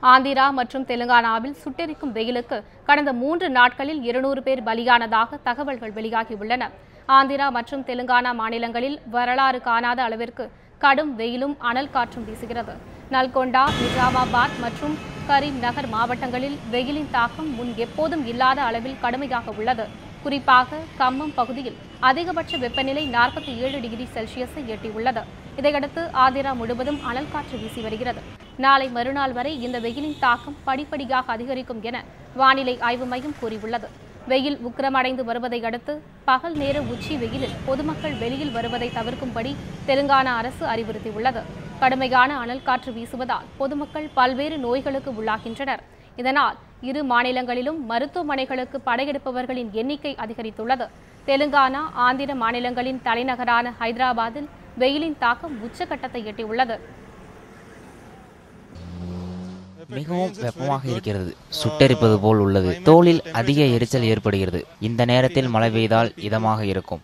ஆந்திரா மற்றும் தெலுங்கானாவில் சுட்டெரிக்கும் வெயிலுக்கு கடந்த 3 நாட்களில் 200 பேர் பலியானதாக தகவல்கள் வெளியாகியுள்ளன. ஆந்திரா மற்றும் தெலுங்கானா மாநிலங்களில் வரலாறு காணாத அளவிற்கு கடும் வெயிலும் அனல் காற்றும் வீசுகிறது. நல்கொண்டா, நிஜாமாபாத் மற்றும் கரீம் நகர் மாவட்டங்களில் வெயிலின் தாக்கம் முன் எப்போதும் இல்லாத அளவில் கடுமையாக உள்ளது. குறிப்பாக கம்மம் பகுதியில் அதிகபட்ச வெப்பநிலை 47 டிகிரி செல்சியஸை எட்டியுள்ளது. இதையடுத்து ஆந்திரா முழுவதும் அனல் காற்று வீசி வருகிறது. நாளை மறுநாள் வரை இந்த வெயிலின் தாக்கம் படிப்படியாக அதிகரிக்கும் என வானிலை ஆய்வு மையம் கூறியுள்ளது. வெயில் உக்கிரமடைந்து வருவதை அடுத்து பகல் நேர உச்சி வெயிலில் பொதுமக்கள் வெளியில் வருவதை தவிர்க்கும்படி தெலுங்கானா அரசு அறிவுறுத்தியுள்ளது. கடுமையான அனல் காற்று வீசுவதால் பொதுமக்கள் பல்வேறு நோய்களுக்கு உள்ளாகின்றனர். இதனால் இரு மாநிலங்களிலும் மருத்துவமனைகளுக்கு படையெடுப்பவர்களின் எண்ணிக்கை அதிகரித்துள்ளது. தெலுங்கானா, ஆந்திர மாநிலங்களின் தலைநகரான ஹைதராபாத்தில் வெயிலின் தாக்கம் உச்சகட்டத்தை எட்டியுள்ளது. மிகவும் வெப்பமாக இருக்கிறது. சுட்டெரிப்பது போல் உள்ளது. தோலில் அதிக எரிச்சல் ஏற்படுகிறது. இந்த நேரத்தில் மழை பெய்தால் இதமாக இருக்கும்.